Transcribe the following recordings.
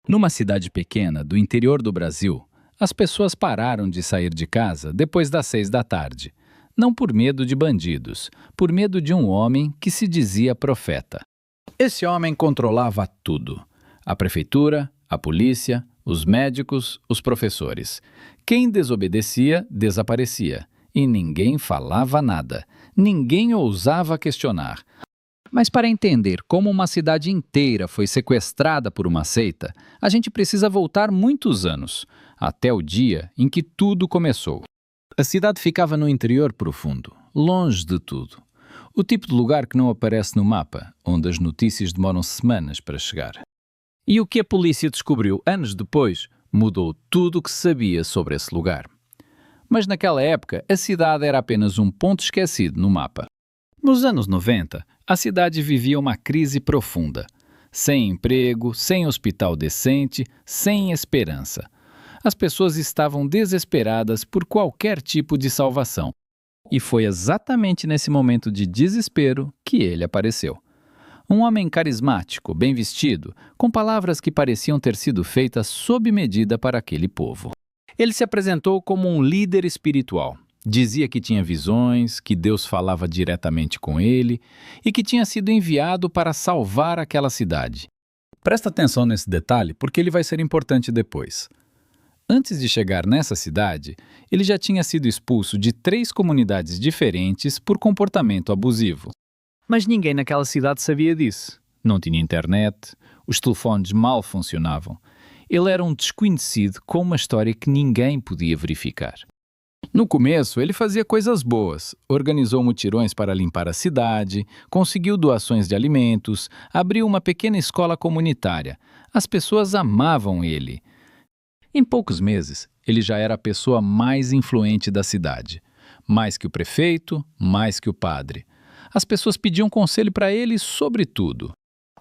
Numa cidade pequena do interior do Brasil, as pessoas pararam de sair de casa depois das 6 da tarde. Não por medo de bandidos, por medo de um homem que se dizia profeta. Esse homem controlava tudo: a prefeitura, a polícia, os médicos, os professores. Quem desobedecia, desaparecia. E ninguém falava nada. Ninguém ousava questionar. Mas para entender como uma cidade inteira foi sequestrada por uma seita, a gente precisa voltar muitos anos, até o dia em que tudo começou. A cidade ficava no interior profundo, longe de tudo. O tipo de lugar que não aparece no mapa, onde as notícias demoram semanas para chegar. E o que a polícia descobriu anos depois mudou tudo o que se sabia sobre esse lugar. Mas naquela época, a cidade era apenas um ponto esquecido no mapa. Nos anos 90, a cidade vivia uma crise profunda. Sem emprego, sem hospital decente, sem esperança. As pessoas estavam desesperadas por qualquer tipo de salvação. E foi exatamente nesse momento de desespero que ele apareceu. Um homem carismático, bem vestido, com palavras que pareciam ter sido feitas sob medida para aquele povo. Ele se apresentou como um líder espiritual. Dizia que tinha visões, que Deus falava diretamente com ele e que tinha sido enviado para salvar aquela cidade. Presta atenção nesse detalhe porque ele vai ser importante depois. Antes de chegar nessa cidade, ele já tinha sido expulso de 3 comunidades diferentes por comportamento abusivo. Mas ninguém naquela cidade sabia disso. Não tinha internet, os telefones mal funcionavam. Ele era um desconhecido com uma história que ninguém podia verificar. No começo, ele fazia coisas boas, organizou mutirões para limpar a cidade, conseguiu doações de alimentos, abriu uma pequena escola comunitária. As pessoas amavam ele. Em poucos meses, ele já era a pessoa mais influente da cidade. Mais que o prefeito, mais que o padre. As pessoas pediam conselho para ele sobre tudo.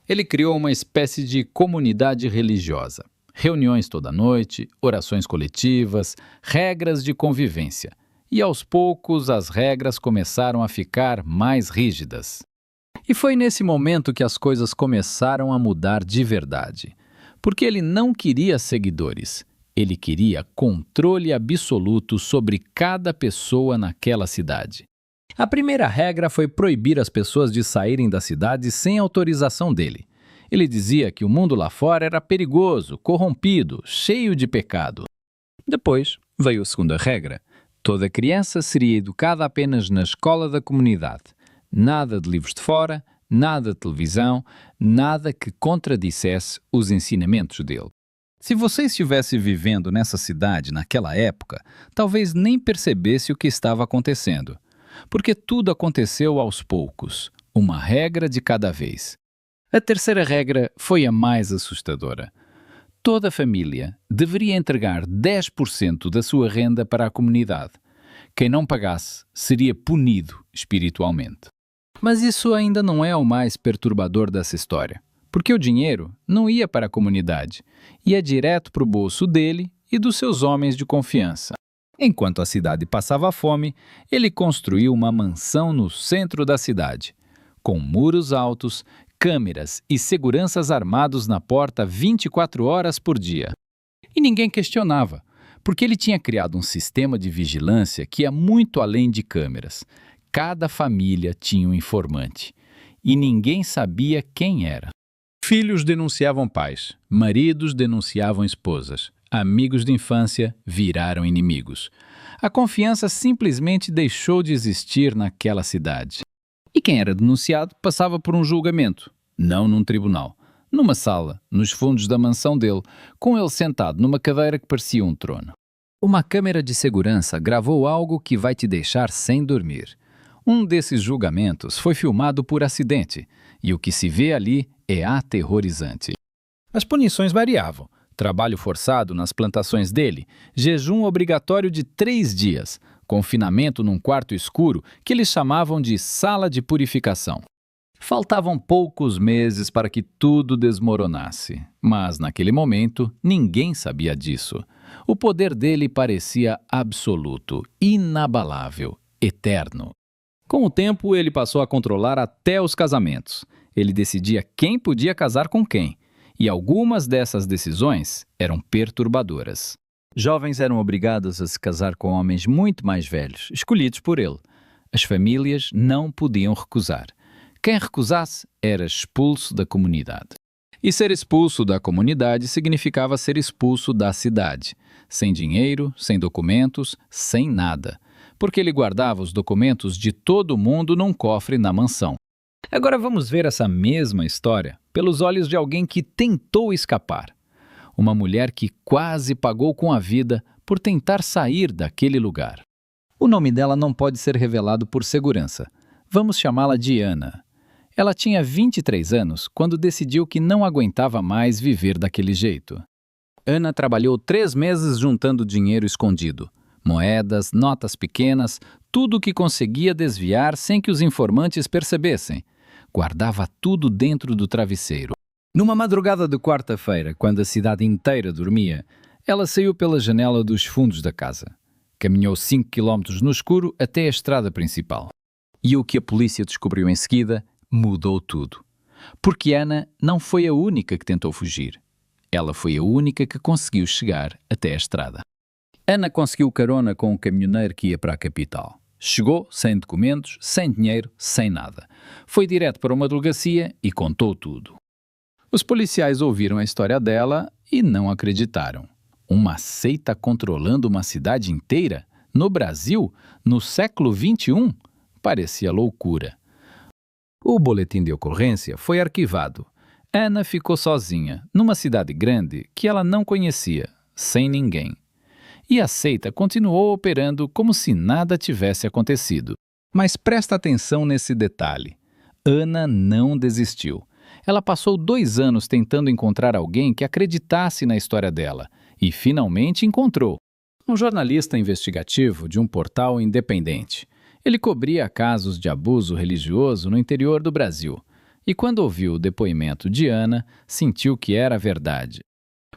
Ele criou uma espécie de comunidade religiosa. Reuniões toda noite, orações coletivas, regras de convivência. E aos poucos as regras começaram a ficar mais rígidas. E foi nesse momento que as coisas começaram a mudar de verdade. Porque ele não queria seguidores. Ele queria controle absoluto sobre cada pessoa naquela cidade. A primeira regra foi proibir as pessoas de saírem da cidade sem autorização dele. Ele dizia que o mundo lá fora era perigoso, corrompido, cheio de pecado. Depois veio a segunda regra. Toda criança seria educada apenas na escola da comunidade. Nada de livros de fora, nada de televisão, nada que contradissesse os ensinamentos dele. Se você estivesse vivendo nessa cidade naquela época, talvez nem percebesse o que estava acontecendo. Porque tudo aconteceu aos poucos, uma regra de cada vez. A terceira regra foi a mais assustadora. Toda família deveria entregar 10% da sua renda para a comunidade. Quem não pagasse seria punido espiritualmente. Mas isso ainda não é o mais perturbador dessa história, porque o dinheiro não ia para a comunidade, ia direto para o bolso dele e dos seus homens de confiança. Enquanto a cidade passava fome, ele construiu uma mansão no centro da cidade, com muros altos, câmeras e seguranças armados na porta 24 horas por dia. E ninguém questionava, porque ele tinha criado um sistema de vigilância que ia muito além de câmeras. Cada família tinha um informante, e ninguém sabia quem era. Filhos denunciavam pais, maridos denunciavam esposas, amigos de infância viraram inimigos. A confiança simplesmente deixou de existir naquela cidade. E quem era denunciado passava por um julgamento, não num tribunal, numa sala, nos fundos da mansão dele, com ele sentado numa cadeira que parecia um trono. Uma câmera de segurança gravou algo que vai te deixar sem dormir. Um desses julgamentos foi filmado por acidente, e o que se vê ali é aterrorizante. As punições variavam. Trabalho forçado nas plantações dele, jejum obrigatório de 3 dias, confinamento num quarto escuro que eles chamavam de sala de purificação. Faltavam poucos meses para que tudo desmoronasse, mas naquele momento ninguém sabia disso. O poder dele parecia absoluto, inabalável, eterno. Com o tempo, ele passou a controlar até os casamentos. Ele decidia quem podia casar com quem. E algumas dessas decisões eram perturbadoras. Jovens eram obrigados a se casar com homens muito mais velhos, escolhidos por ele. As famílias não podiam recusar. Quem recusasse era expulso da comunidade. E ser expulso da comunidade significava ser expulso da cidade. Sem dinheiro, sem documentos, sem nada. Porque ele guardava os documentos de todo mundo num cofre na mansão. Agora vamos ver essa mesma história pelos olhos de alguém que tentou escapar. Uma mulher que quase pagou com a vida por tentar sair daquele lugar. O nome dela não pode ser revelado por segurança. Vamos chamá-la de Ana. Ela tinha 23 anos quando decidiu que não aguentava mais viver daquele jeito. Ana trabalhou 3 meses juntando dinheiro escondido. Moedas, notas pequenas, tudo o que conseguia desviar sem que os informantes percebessem. Guardava tudo dentro do travesseiro. Numa madrugada de quarta-feira, quando a cidade inteira dormia, ela saiu pela janela dos fundos da casa. Caminhou 5 quilómetros no escuro até a estrada principal. E o que a polícia descobriu em seguida mudou tudo. Porque Ana não foi a única que tentou fugir. Ela foi a única que conseguiu chegar até a estrada. Ana conseguiu carona com um caminhoneiro que ia para a capital. Chegou sem documentos, sem dinheiro, sem nada. Foi direto para uma delegacia e contou tudo. Os policiais ouviram a história dela e não acreditaram. Uma seita controlando uma cidade inteira? No Brasil? No século XXI? Parecia loucura. O boletim de ocorrência foi arquivado. Ana ficou sozinha, numa cidade grande que ela não conhecia, sem ninguém. E a seita continuou operando como se nada tivesse acontecido. Mas presta atenção nesse detalhe. Ana não desistiu. Ela passou 2 anos tentando encontrar alguém que acreditasse na história dela. E finalmente encontrou. Um jornalista investigativo de um portal independente. Ele cobria casos de abuso religioso no interior do Brasil. E quando ouviu o depoimento de Ana, sentiu que era verdade.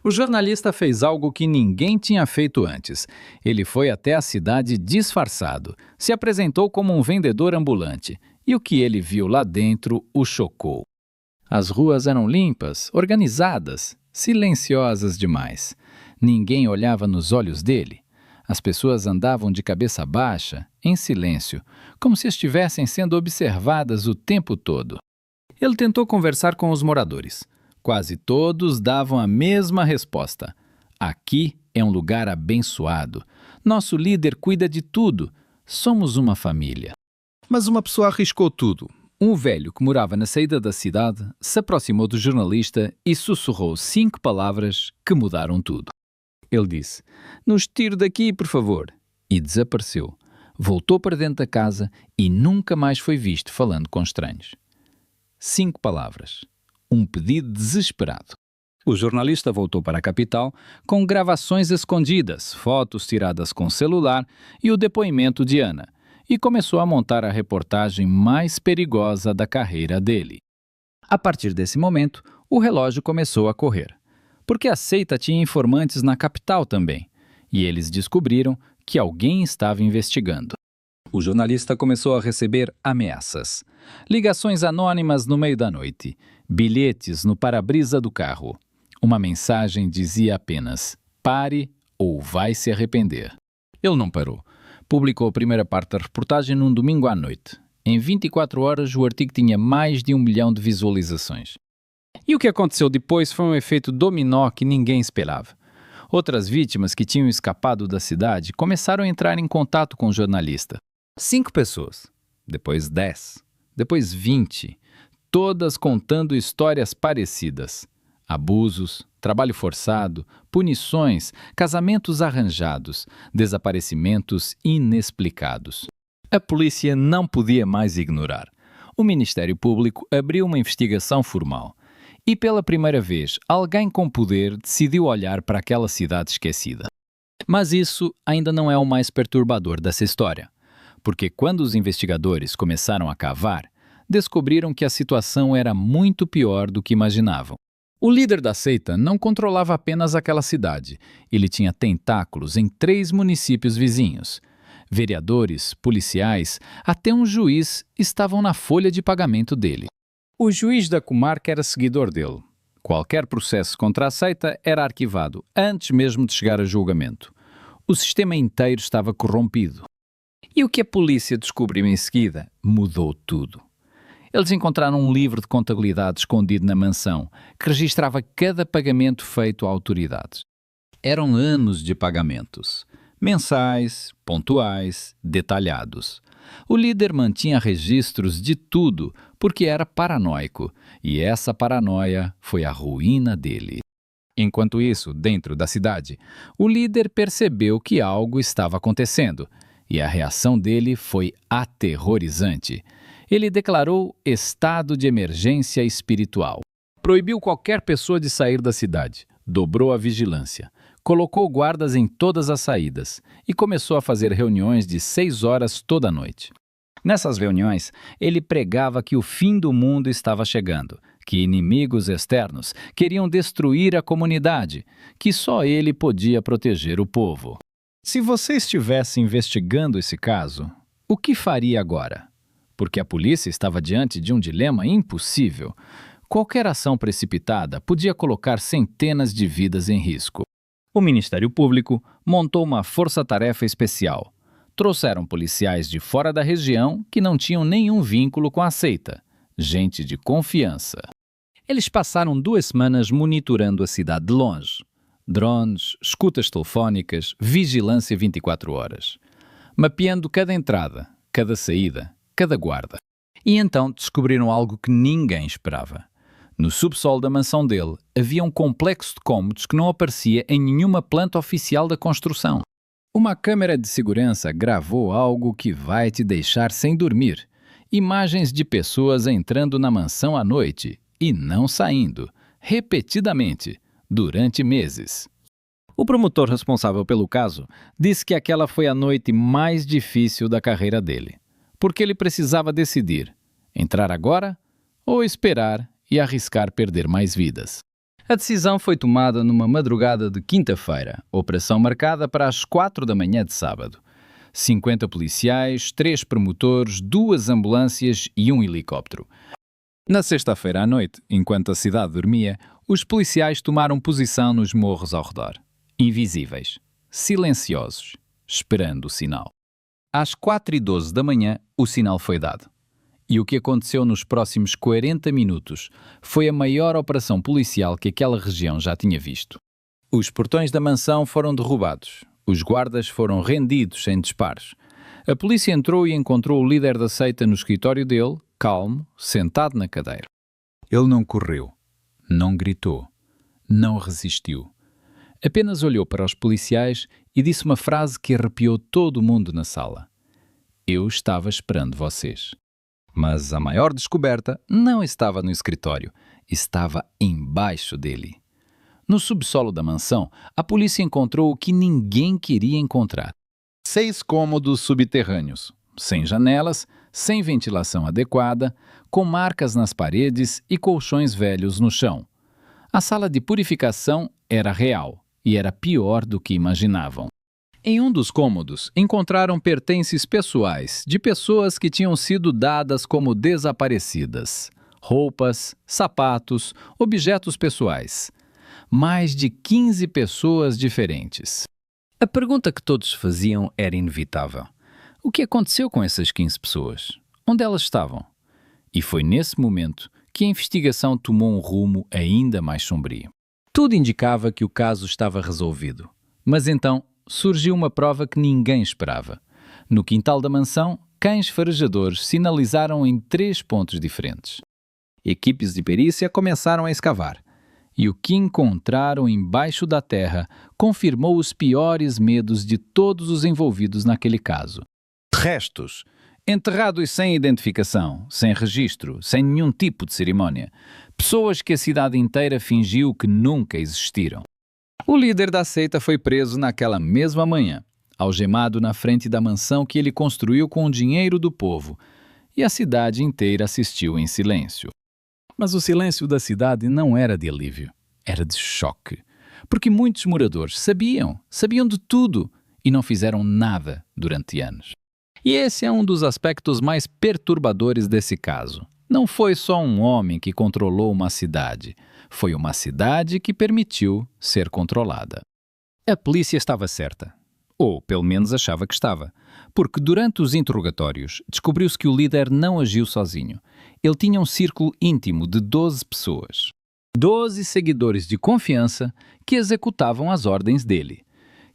O jornalista fez algo que ninguém tinha feito antes. Ele foi até a cidade disfarçado, se apresentou como um vendedor ambulante, e o que ele viu lá dentro o chocou. As ruas eram limpas, organizadas, silenciosas demais. Ninguém olhava nos olhos dele. As pessoas andavam de cabeça baixa, em silêncio, como se estivessem sendo observadas o tempo todo. Ele tentou conversar com os moradores. Quase todos davam a mesma resposta. Aqui é um lugar abençoado. Nosso líder cuida de tudo. Somos uma família. Mas uma pessoa arriscou tudo. Um velho que morava na saída da cidade se aproximou do jornalista e sussurrou 5 palavras que mudaram tudo. Ele disse: "Nos tire daqui, por favor." E desapareceu. Voltou para dentro da casa e nunca mais foi visto falando com estranhos. 5 palavras. Um pedido desesperado. O jornalista voltou para a capital com gravações escondidas, fotos tiradas com celular e o depoimento de Ana, e começou a montar a reportagem mais perigosa da carreira dele. A partir desse momento, o relógio começou a correr, porque a seita tinha informantes na capital também, e eles descobriram que alguém estava investigando. O jornalista começou a receber ameaças, ligações anônimas no meio da noite, bilhetes no para-brisa do carro. Uma mensagem dizia apenas: "Pare ou vai se arrepender." Ele não parou. Publicou a primeira parte da reportagem num domingo à noite. Em 24 horas, o artigo tinha mais de 1 milhão de visualizações. E o que aconteceu depois foi um efeito dominó que ninguém esperava. Outras vítimas que tinham escapado da cidade começaram a entrar em contato com o jornalista. 5 pessoas, depois 10, depois 20, todas contando histórias parecidas. Abusos, trabalho forçado, punições, casamentos arranjados, desaparecimentos inexplicados. A polícia não podia mais ignorar. O Ministério Público abriu uma investigação formal. E pela primeira vez, alguém com poder decidiu olhar para aquela cidade esquecida. Mas isso ainda não é o mais perturbador dessa história. Porque quando os investigadores começaram a cavar, descobriram que a situação era muito pior do que imaginavam. O líder da seita não controlava apenas aquela cidade. Ele tinha tentáculos em 3 municípios vizinhos. Vereadores, policiais, até um juiz estavam na folha de pagamento dele. O juiz da comarca era seguidor dele. Qualquer processo contra a seita era arquivado antes mesmo de chegar a julgamento. O sistema inteiro estava corrompido. E o que a polícia descobriu em seguida mudou tudo. Eles encontraram um livro de contabilidade escondido na mansão que registrava cada pagamento feito a autoridades. Eram anos de pagamentos, mensais, pontuais, detalhados. O líder mantinha registros de tudo porque era paranoico, e essa paranoia foi a ruína dele. Enquanto isso, dentro da cidade, o líder percebeu que algo estava acontecendo, e a reação dele foi aterrorizante. Ele declarou estado de emergência espiritual. Proibiu qualquer pessoa de sair da cidade, dobrou a vigilância, colocou guardas em todas as saídas e começou a fazer reuniões de 6 horas toda noite. Nessas reuniões, ele pregava que o fim do mundo estava chegando, que inimigos externos queriam destruir a comunidade, que só ele podia proteger o povo. Se você estivesse investigando esse caso, o que faria agora? Porque a polícia estava diante de um dilema impossível. Qualquer ação precipitada podia colocar centenas de vidas em risco. O Ministério Público montou uma força-tarefa especial. Trouxeram policiais de fora da região que não tinham nenhum vínculo com a seita, gente de confiança. Eles passaram 2 semanas monitorando a cidade de longe. Drones, escutas telefónicas, vigilância 24 horas. Mapeando cada entrada, cada saída, cada guarda. E então descobriram algo que ninguém esperava. No subsolo da mansão dele havia um complexo de cômodos que não aparecia em nenhuma planta oficial da construção. Uma câmera de segurança gravou algo que vai te deixar sem dormir. Imagens de pessoas entrando na mansão à noite e não saindo, repetidamente, durante meses. O promotor responsável pelo caso disse que aquela foi a noite mais difícil da carreira dele, porque ele precisava decidir: entrar agora ou esperar e arriscar perder mais vidas. A decisão foi tomada numa madrugada de quinta-feira, operação marcada para as 4 da manhã de sábado. 50 policiais, 3 promotores, 2 ambulâncias e um helicóptero. Na sexta-feira à noite, enquanto a cidade dormia, os policiais tomaram posição nos morros ao redor. Invisíveis, silenciosos, esperando o sinal. Às 4h12 da manhã, o sinal foi dado. E o que aconteceu nos próximos 40 minutos foi a maior operação policial que aquela região já tinha visto. Os portões da mansão foram derrubados. Os guardas foram rendidos sem disparos. A polícia entrou e encontrou o líder da seita no escritório dele, calmo, sentado na cadeira. Ele não correu, não gritou, não resistiu. Apenas olhou para os policiais e disse uma frase que arrepiou todo mundo na sala. Eu estava esperando vocês. Mas a maior descoberta não estava no escritório, estava embaixo dele. No subsolo da mansão, a polícia encontrou o que ninguém queria encontrar. 6 cômodos subterrâneos, sem janelas, sem ventilação adequada, com marcas nas paredes e colchões velhos no chão. A sala de purificação era real e era pior do que imaginavam. Em um dos cômodos, encontraram pertences pessoais de pessoas que tinham sido dadas como desaparecidas. Roupas, sapatos, objetos pessoais. Mais de 15 pessoas diferentes. A pergunta que todos faziam era inevitável. O que aconteceu com essas 15 pessoas? Onde elas estavam? E foi nesse momento que a investigação tomou um rumo ainda mais sombrio. Tudo indicava que o caso estava resolvido. Mas então surgiu uma prova que ninguém esperava. No quintal da mansão, cães farejadores sinalizaram em 3 pontos diferentes. Equipes de perícia começaram a escavar. E o que encontraram embaixo da terra confirmou os piores medos de todos os envolvidos naquele caso. Restos, enterrados sem identificação, sem registro, sem nenhum tipo de cerimônia. Pessoas que a cidade inteira fingiu que nunca existiram. O líder da seita foi preso naquela mesma manhã, algemado na frente da mansão que ele construiu com o dinheiro do povo, e a cidade inteira assistiu em silêncio. Mas o silêncio da cidade não era de alívio, era de choque, porque muitos moradores sabiam de tudo e não fizeram nada durante anos. E esse é um dos aspectos mais perturbadores desse caso. Não foi só um homem que controlou uma cidade, Foi uma cidade que permitiu ser controlada. A polícia estava certa, ou pelo menos achava que estava, porque durante os interrogatórios descobriu-se que o líder não agiu sozinho. Ele tinha um círculo íntimo de 12 pessoas. 12 seguidores de confiança que executavam as ordens dele,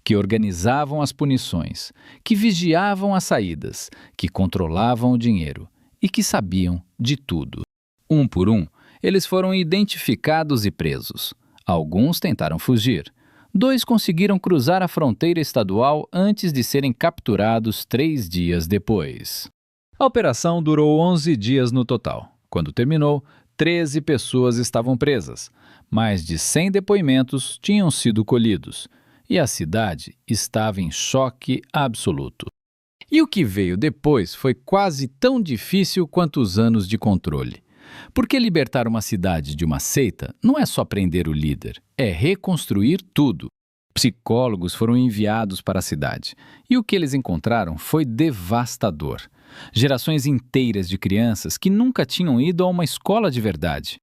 que organizavam as punições, que vigiavam as saídas, que controlavam o dinheiro e que sabiam de tudo. Um por um, eles foram identificados e presos. Alguns tentaram fugir. 2 conseguiram cruzar a fronteira estadual antes de serem capturados 3 dias depois. A operação durou 11 dias no total. Quando terminou, 13 pessoas estavam presas. Mais de 100 depoimentos tinham sido colhidos. E a cidade estava em choque absoluto. E o que veio depois foi quase tão difícil quanto os anos de controle. Porque libertar uma cidade de uma seita não é só prender o líder, é reconstruir tudo. Psicólogos foram enviados para a cidade, e o que eles encontraram foi devastador. Gerações inteiras de crianças que nunca tinham ido a uma escola de verdade.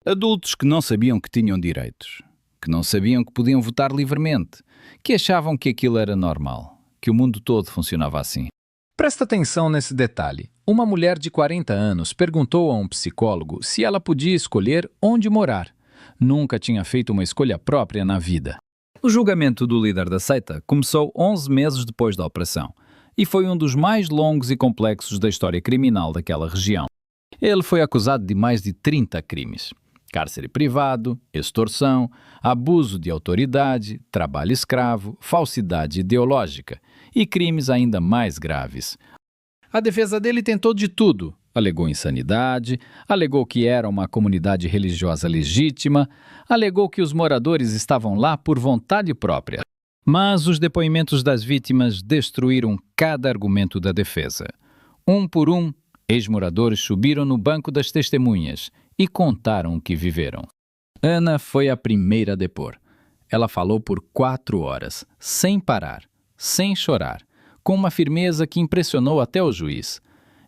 Adultos que não sabiam que tinham direitos, que não sabiam que podiam votar livremente, que achavam que aquilo era normal, que o mundo todo funcionava assim. Presta atenção nesse detalhe. Uma mulher de 40 anos perguntou a um psicólogo se ela podia escolher onde morar. Nunca tinha feito uma escolha própria na vida. O julgamento do líder da seita começou 11 meses depois da operação e foi um dos mais longos e complexos da história criminal daquela região. Ele foi acusado de mais de 30 crimes. Cárcere privado, extorsão, abuso de autoridade, trabalho escravo, falsidade ideológica e crimes ainda mais graves. A defesa dele tentou de tudo. Alegou insanidade, alegou que era uma comunidade religiosa legítima, alegou que os moradores estavam lá por vontade própria. Mas os depoimentos das vítimas destruíram cada argumento da defesa. Um por um, ex-moradores subiram no banco das testemunhas e contaram o que viveram. Ana foi a primeira a depor. Ela falou por 4 horas, sem parar, sem chorar, com uma firmeza que impressionou até o juiz.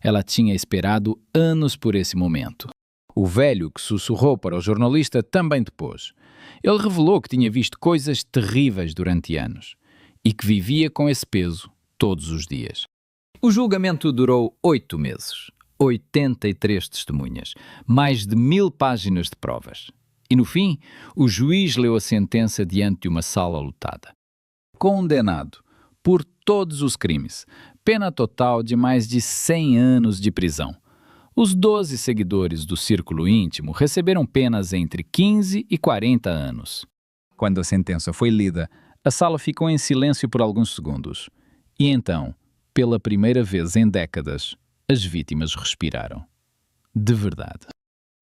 Ela tinha esperado anos por esse momento. O velho que sussurrou para o jornalista também depôs. Ele revelou que tinha visto coisas terríveis durante anos e que vivia com esse peso todos os dias. O julgamento durou 8 meses, 83 testemunhas, mais de 1000 páginas de provas. E no fim, o juiz leu a sentença diante de uma sala lotada. Condenado por todos os crimes, pena total de mais de 100 anos de prisão. Os 12 seguidores do círculo íntimo receberam penas entre 15 e 40 anos. Quando a sentença foi lida, a sala ficou em silêncio por alguns segundos. E então, pela primeira vez em décadas, as vítimas respiraram. De verdade.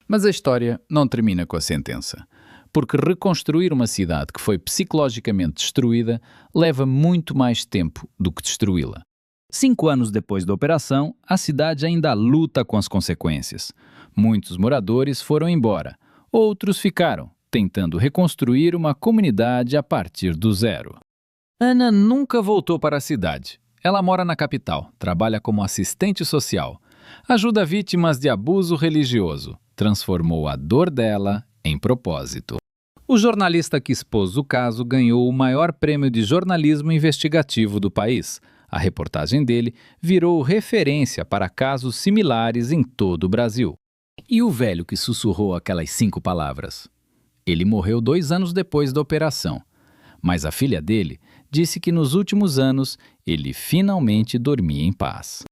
Mas a história não termina com a sentença, porque reconstruir uma cidade que foi psicologicamente destruída leva muito mais tempo do que destruí-la. 5 anos depois da operação, a cidade ainda luta com as consequências. Muitos moradores foram embora, outros ficaram, tentando reconstruir uma comunidade a partir do zero. Ana nunca voltou para a cidade. Ela mora na capital, trabalha como assistente social, ajuda vítimas de abuso religioso, transformou a dor dela em propósito. O jornalista que expôs o caso ganhou o maior prêmio de jornalismo investigativo do país. A reportagem dele virou referência para casos similares em todo o Brasil. E o velho que sussurrou aquelas 5 palavras? Ele morreu 2 anos depois da operação. Mas a filha dele disse que nos últimos anos ele finalmente dormia em paz.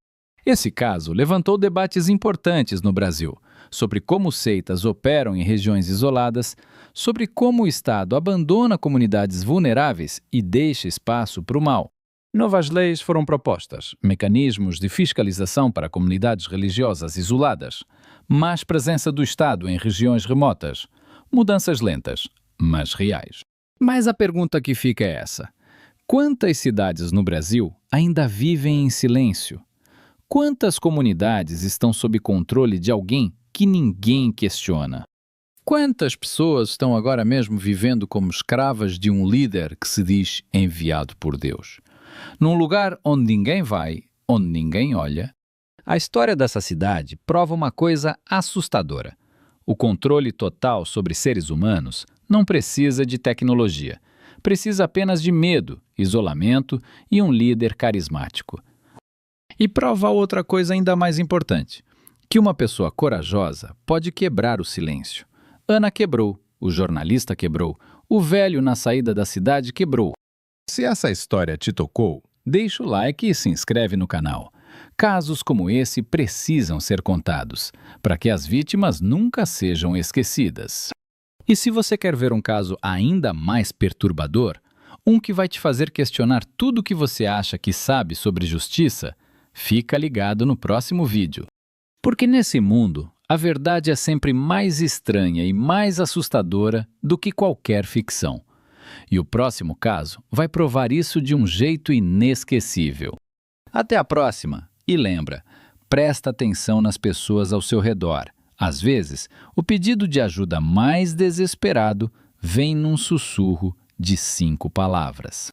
Esse caso levantou debates importantes no Brasil sobre como seitas operam em regiões isoladas, sobre como o Estado abandona comunidades vulneráveis e deixa espaço para o mal. Novas leis foram propostas, mecanismos de fiscalização para comunidades religiosas isoladas, mais presença do Estado em regiões remotas, mudanças lentas, mas reais. Mas a pergunta que fica é essa: quantas cidades no Brasil ainda vivem em silêncio? Quantas comunidades estão sob controle de alguém que ninguém questiona? Quantas pessoas estão agora mesmo vivendo como escravas de um líder que se diz enviado por Deus? Num lugar onde ninguém vai, onde ninguém olha. A história dessa cidade prova uma coisa assustadora. O controle total sobre seres humanos não precisa de tecnologia. Precisa apenas de medo, isolamento e um líder carismático. E prova outra coisa ainda mais importante: que uma pessoa corajosa pode quebrar o silêncio. Ana quebrou, o jornalista quebrou, o velho na saída da cidade quebrou. Se essa história te tocou, deixa o like e se inscreve no canal. Casos como esse precisam ser contados, para que as vítimas nunca sejam esquecidas. E se você quer ver um caso ainda mais perturbador, um que vai te fazer questionar tudo o que você acha que sabe sobre justiça, fica ligado no próximo vídeo. Porque nesse mundo, a verdade é sempre mais estranha e mais assustadora do que qualquer ficção. E o próximo caso vai provar isso de um jeito inesquecível. Até a próxima! E lembra, presta atenção nas pessoas ao seu redor. Às vezes, o pedido de ajuda mais desesperado vem num sussurro de 5 palavras.